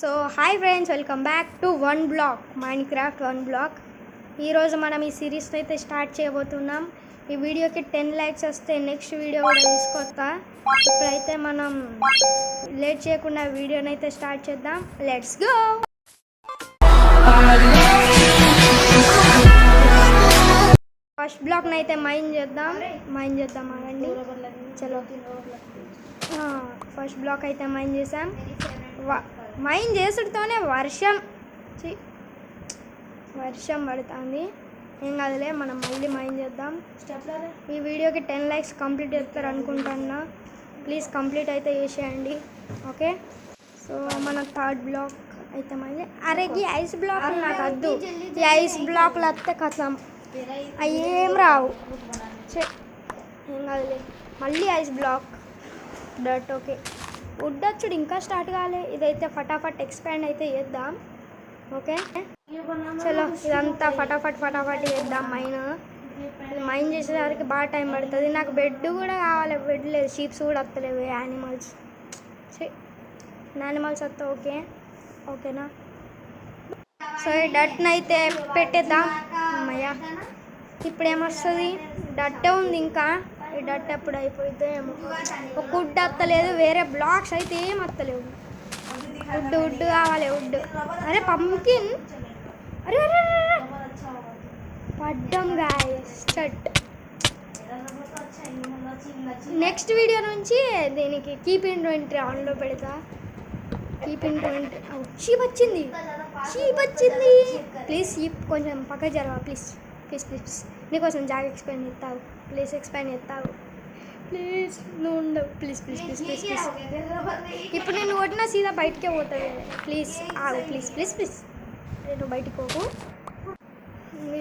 So hi friends, welcome back to one block Minecraft one block. ఈరోజు మనం ఈ series అయితే స్టార్ట్ చేయబోతున్నాం. ఈ వీడియోకి 10 లైక్స్ వస్తే నెక్స్ట్ వీడియో కూడా తీసుకొస్తా. ఇప్పుడైతే మనం లేట్ చేయకుండా వీడియోని అయితే స్టార్ట్ చేద్దాం. Let's go. ఫస్ట్ బ్లాక్ని అయితే మైన్ చేద్దాం అవండి. చలో, ఫస్ట్ బ్లాక్ అయితే మైన్ చేసాం. మైన్ చేసుడితోనే వర్షం పడుతుంది. ఏం కాదులే, మనం మళ్ళీ మైన్ చేద్దాం. ఈ వీడియోకి 10 లైక్స్ కంప్లీట్ చేస్తారు అనుకుంటున్నా. ప్లీజ్ కంప్లీట్ అయితే చేసేయండి, ఓకే. సో మన థర్డ్ బ్లాక్ అయితే మైన్ ఈ ఐస్ బ్లాక్ నాకు వద్దు. ఈ ఐస్ బ్లాక్లు వస్తే కథం అవి ఏం రావు. ఏం కాదులే, మళ్ళీ ఐస్ బ్లాక్ డట్. ఓకే, వుడ్ వచ్చుడు ఇంకా స్టార్ట్ కాలే. ఇదైతే ఫటాఫట్ ఎక్స్పాండ్ అయితే చేద్దాం, ఓకే. చలో, ఇదంతా ఫటాఫట్ చేద్దాం. మైన్ చేసేసరికి బాగా టైం పడుతుంది. నాకు బెడ్ కూడా కావాలి. బెడ్ లేదు, షీప్స్ కూడా వస్తలేవు. యానిమల్స్ వస్తే ఓకేనా. సో ఈ డట్ని అయితే పెట్టేద్దాం. అమ్మయ్య, ఇప్పుడు ఏమొస్తుంది? డట్టే ఉంది ఇంకా. ఈ డట్ ఎప్పుడు అయిపోయితే ఏమో. ఒక వుడ్ వస్తలేదు, వేరే బ్లాక్స్ అయితే ఏం వస్తలేవు. వుడ్ కావాలి, వుడ్. అరే పంకిన్, అరే పడ్డం గాయస్. చట్ నెక్స్ట్ వీడియో నుంచి దీనికి కీప్ ఇన్వెంటరీ ఆన్లో పెడతా. Keep inventory. షీప్ వచ్చింది. ప్లీజ్ షీప్ కొంచెం పక్క జరగవా ప్లీజ్. నీకోసం జాగ్ ఎక్స్ప్లెయిన్ చేస్తావు. ప్లీజ్ ఎక్స్ప్లెయిన్ చేస్తావు. ప్లీజ్ నువ్వు ఉండవు. ప్లీజ్. ఇప్పుడు నేను కొట్టినా సీదా బయటకే పోతుంది. ప్లీజ్ ఆగు, ప్లీజ్. నువ్వు బయటికి పోకు.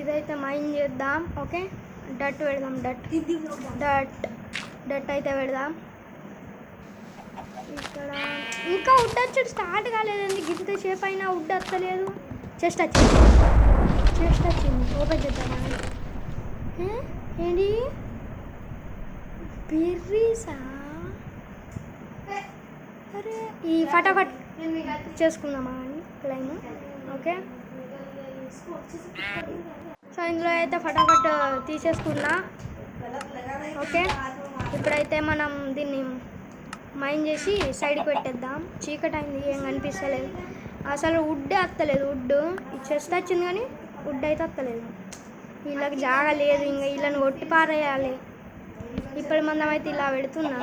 ఇదైతే మైన్ చేద్దాం, ఓకే. డట్ పెడదాం. డట్ అయితే పెడదాం. ఇక్కడ ఇంకా వుడ్ వచ్చాడు స్టార్ట్ కాలేదండి. గింత షేప్ అయినా వుడ్ వస్తలేదు. చెస్ట్ వచ్చింది. ఓపెన్ చేద్దామా? ఏంటి బెర్రీసా? అరే ఈ ఫటాఫట్ చేసుకుందామా అండి క్లైమ్, ఓకే. సో ఇందులో అయితే ఫటాఫట్ తీసేసుకున్నా, ఓకే. ఇప్పుడైతే మనం దీన్ని మైన్ చేసి సైడ్కి పెట్టేద్దాం. చీకటి అయింది, ఏం కనిపిస్తలేదు అసలు. వుడ్డే వస్తలేదు. వుడ్ చెస్ట్ వచ్చింది కానీ వుడ్ అయితే వస్తలేదు. వీళ్ళకి జాగా లేదు, ఇంకా వీళ్ళని కొట్టి పారేయాలి. ఇప్పుడు మనం అయితే ఇలా పెడుతున్నా.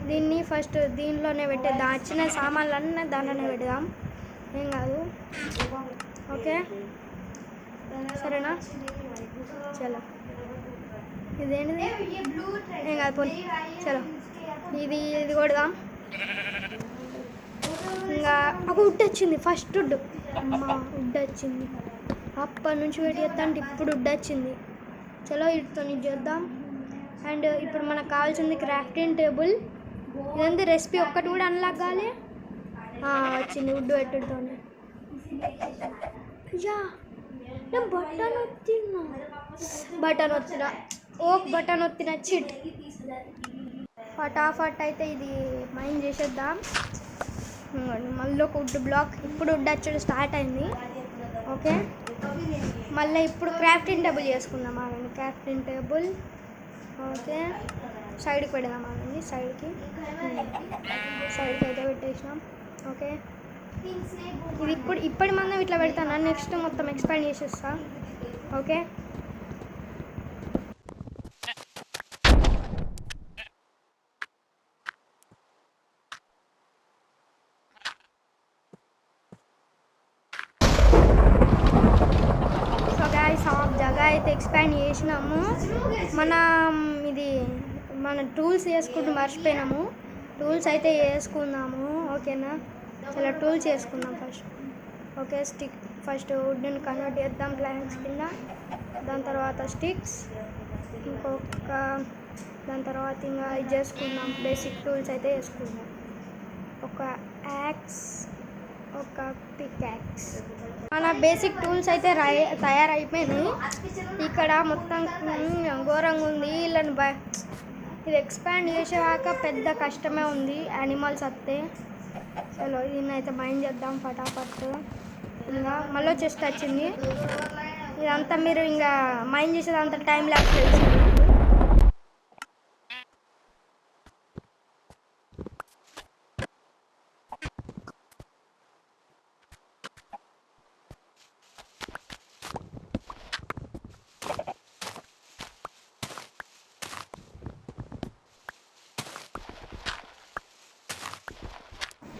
దీన్ని ఫస్ట్ దీనిలోనే పెట్టేద్దాం. వచ్చిన సామాన్లు అన్నీ దాంట్లోనే పెడదాం, ఏం కాదు, ఓకే. సరేనా? చలో, ఇదేంటిది? ఏం కాదు, పోనీ. చలో, ఇది కొడదాం. ఇంకా ఒక వుడ్ వచ్చింది. ఫస్ట్ వుడ్ వచ్చింది. అప్పటి నుంచి వెయిట్ చేద్దాం. ఇప్పుడు వుడ్ వచ్చింది. చలో, వీటితో చేద్దాం. అండ్ ఇప్పుడు మనకు కావాల్సింది క్రాఫ్టింగ్ టేబుల్. ఇదంతా రెసిపీ ఒక్కటి కూడా అన్లాక్ కాలే. వచ్చింది వుడ్ పెట్టడంతోనే. అయ్యా, నేను బటన్ వచ్చిన చిట్. ఫటాఫట్ అయితే ఇది మైన్ చేసేద్దాం. మళ్ళీ ఒక వుడ్ బ్లాక్. ఇప్పుడు వుడ్ వచ్చేది స్టార్ట్ అయింది, ఓకే. మళ్ళీ ఇప్పుడు క్రాఫ్టింగ్ టేబుల్ చేసుకుందాం. ఆగండి, క్రాఫ్టింగ్ టేబుల్, ఓకే. సైడ్కి పెడదాం. ఆగండి, సైడ్కి అయితే పెట్టేసినాం, ఓకే. ఇది ఇప్పటి మనం ఇట్లా పెడతాను. నెక్స్ట్ మొత్తం ఎక్స్పాండ్ చేసేస్తా, ఓకే. జగా అయితే ఎక్స్పాండ్ చేసినాము. మన టూల్స్ వేసుకుంటూ మర్చిపోయినాము. టూల్స్ అయితే వేసుకుందాము, ఓకేనా. చాలా టూల్స్ వేసుకుందాం ఫస్ట్, ఓకే. ఫస్ట్ వుడ్ని కన్వర్ట్ చేద్దాం ప్లాంక్స్ కింద. దాని తర్వాత స్టిక్స్, దాని తర్వాత ఇంకా ఇది చేసుకుందాం. బేసిక్ టూల్స్ అయితే వేసుకుందాం. ఒక యాక్స్, ఒక పికాక్స్. మన బేసిక్ టూల్స్ అయితే తయారైపోయినాయి. ఇక్కడ మొత్తం ఘోరంగా ఉంది. వీళ్ళని ఇది ఎక్స్పాండ్ చేసేవాక పెద్ద కష్టమే ఉంది. యానిమల్స్ వస్తే చలో దీన్ని అయితే మైండ్ చేద్దాం ఫటాఫట్. ఇంకా మళ్ళీ చెస్ట్ వచ్చింది. ఇదంతా మీరు ఇంకా మైండ్ చేసేదంతా టైం ల్యాప్స్ తెలుసు.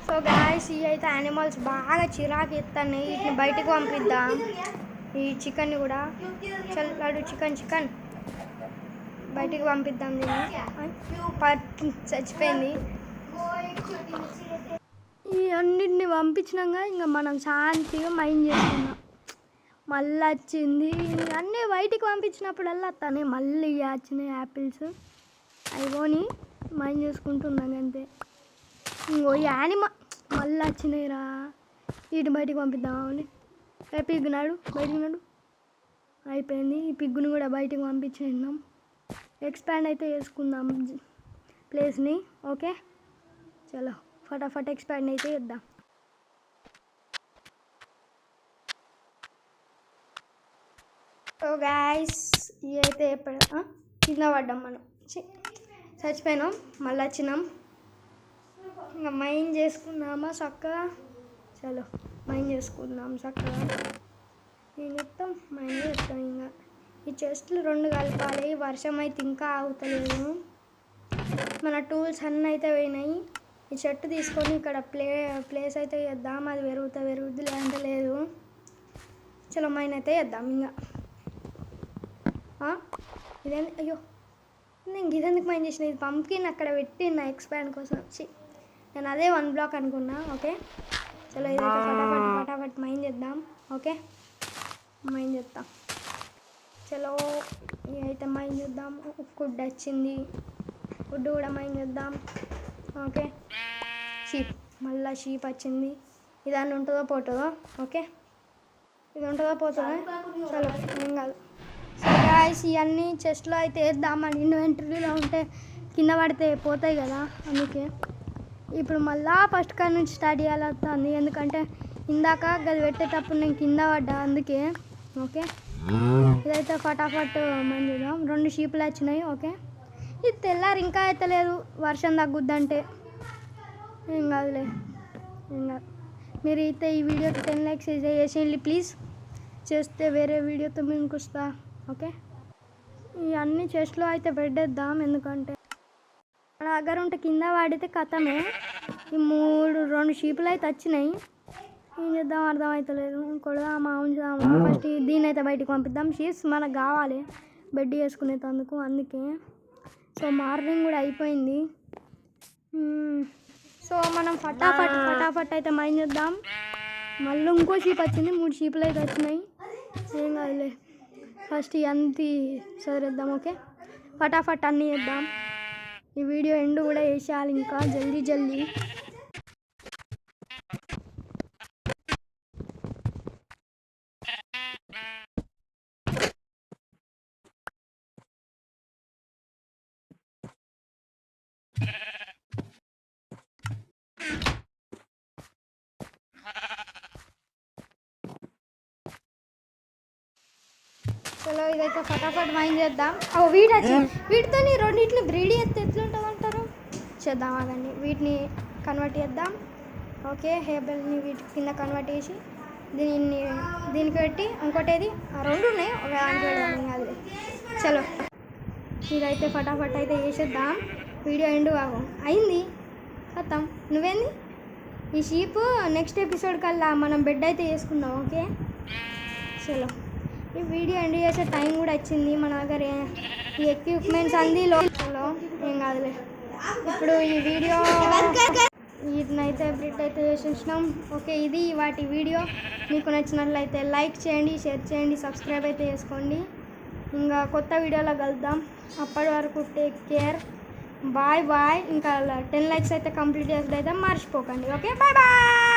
సో గాయస్ ఇవి అయితే యానిమల్స్ బాగా చిరాకు ఎత్తాయి. వీటిని బయటకు పంపిద్దాం. ఈ చికెన్ని కూడా చల్లాడు చికెన్ బయటికి పంపిద్దాం. దీన్ని చచ్చిపోయింది. ఈ అన్నిటిని పంపించినాక ఇంకా మనం శాంతిగా మైండ్ చేసుకున్నాం. మళ్ళీ వచ్చింది అన్నీ బయటికి పంపించినప్పుడల్లా తనే మళ్ళీ వచ్చినాయి యాపిల్స్. అవి కొని మైండ్ చేసుకుంటున్నాం అంతే. ఇంకో యానిమల్ మళ్ళీ వచ్చినాయిరా. వీటిని బయటికి పంపిద్దామని పిగ్గునాడు బయటికి నాడు అయిపోయింది. ఈ పిగ్గుని కూడా బయటికి పంపించేద్దాం. ఎక్స్పాండ్ అయితే చేసుకుందాం ప్లేస్ని. ఓకే చలో ఫటాఫట్ ఎక్స్పాండ్ అయితే చేద్దాం. సో గాయస్ ఇవి అయితే కింద పడ్డాం మనం. చచ్చిపోయినాం మళ్ళీ వచ్చినాం. ఇంకా మైండ్ చేసుకున్నామా చక్కగా. చలో మైండ్ చేసుకుందాం చక్కగా. నేను చెప్తాం మైండ్ చేస్తాం. ఇంకా ఈ చెస్ట్లు 2 కలపాలి. వర్షం అయితే ఇంకా ఆగుతలేదు. మన టూల్స్ అన్నీ అయితే పోయినాయి. ఈ చెట్టు తీసుకొని ఇక్కడ ప్లేస్ అయితే చేద్దాం. అది పెరుగుద్ది లేదంటే లేదు. చలో మైండ్ అయితే చేద్దాం. ఇంకా ఇదేంది అయ్యో నేను ఇదెందుకు మైండ్ చేసిన. ఇది పంపిన్ అక్కడ పెట్టి నా ఎక్స్పాండ్ కోసం వచ్చి నేను అదే 1 బ్లాక్ అనుకున్నా. ఓకే చలో ఇదైతే ఫటాఫట్ మైండ్ చేద్దాం. ఓకే మైండ్ చేద్దాం. చలో ఇదైతే మైండ్ చేద్దాం. ఫుడ్ వచ్చింది. ఫుడ్ కూడా మైండ్ చేద్దాం. ఓకే షీప్ మళ్ళీ షీప్ వచ్చింది. ఇదాన్ని ఉంటుందో పోతుందో. ఓకే ఇది ఉంటుందో పోతుందో. చలో ఏం కాదు. సో గాయ్స్ ఇవన్నీ చెస్ట్లో అయితే వేద్దాం. మన ఇన్వెంటరీలో ఉంటే కింద పడితే పోతాయి కదా. అందుకే ఇప్పుడు మళ్ళీ ఫస్ట్ కాడ నుంచి స్టార్ట్ చేయాలి. ఎందుకంటే ఇందాక గది పెట్టేటప్పుడు నేను కింద పడ్డా అందుకే. ఓకే ఇదైతే ఫటాఫట్ మంచిగా 2 షీపులు వచ్చినాయి. ఓకే ఇది తెల్లారి ఇంకా అయితే లేదు. వర్షం తగ్గుద్దంటే ఏం కాదులే ఏం కాదు. మీరు అయితే ఈ వీడియోకి 10 లైక్స్ చేసేయండి ప్లీజ్. చేస్తే వేరే వీడియోతో మీకు వస్తా. ఓకే ఇవన్నీ చెస్ట్లో అయితే పెట్టేద్దాం. ఎందుకంటే మన దగ్గర ఉంటే కింద వాడితే కథమే. ఈ 2 షీపులు అయితే వచ్చినాయి. ఏం చేద్దాం అర్థమవుతలేదు. కొడదామా ఉంచుదామా. ఫస్ట్ దీన్ని అయితే బయటికి పంపిద్దాం. షీప్స్ మనకు కావాలి బెడ్ చేసుకునేందుకు. అందుకే సో మార్నింగ్ కూడా అయిపోయింది. సో మనం ఫటాఫట్ అయితే మైండ్ చేద్దాం. మళ్ళీ ఇంకో షీప్ వచ్చింది. 3 షీపులు అయితే వచ్చినాయి. ఏం కాదులే ఫస్ట్ ఇవన్నీ సరిద్దాం. ఓకే ఫటాఫట్ అన్నీ చేద్దాం. ఈ వీడియో ఎండ్ కూడా వేసేయాలి ఇంకా జల్దీ. చలో ఇదైతే ఫటాఫట్ మైండ్ చేద్దాం. వీటితో 2 బ్రీడ్ చేస్తే ఎట్లుంటుంది అంటారు. చేద్దాం ఆగండి. వీటిని కన్వర్ట్ చేద్దాం. ఓకే హేబెల్ని వీటి కింద కన్వర్ట్ చేసి దీనికి పెట్టి ఇంకోటేది 2 ఉన్నాయి. ఒక దానికి కాదు. చలో ఇదైతే ఫటాఫట్ అయితే చేసేద్దాం. వీడియో ఎండ్ అయింది ఖతం. నువ్వేంది ఈ షీప్ నెక్స్ట్ ఎపిసోడ్ కల్లా మనం బెడ్ అయితే చేసుకుందాం. ఓకే చలో ఈ వీడియో ఎండ్ చేసే టైం కూడా వచ్చింది. మన దగ్గర ఈ ఎక్విప్మెంట్స్ అందిలో ఏం కాదులే. ఇప్పుడు ఈ వీడియో వీటినైతే బ్రిడ్ అయితే చేసేసినాం. ఓకే ఇది వాటి వీడియో. మీకు నచ్చినట్లయితే లైక్ చేయండి, షేర్ చేయండి, సబ్స్క్రైబ్ అయితే చేసుకోండి. ఇంకా కొత్త వీడియోలో కలుద్దాం. అప్పటి వరకు టేక్ కేర్. బాయ్. ఇంకా 10 లైక్స్ అయితే కంప్లీట్ చేసేది అయితే మర్చిపోకండి. Okay bye.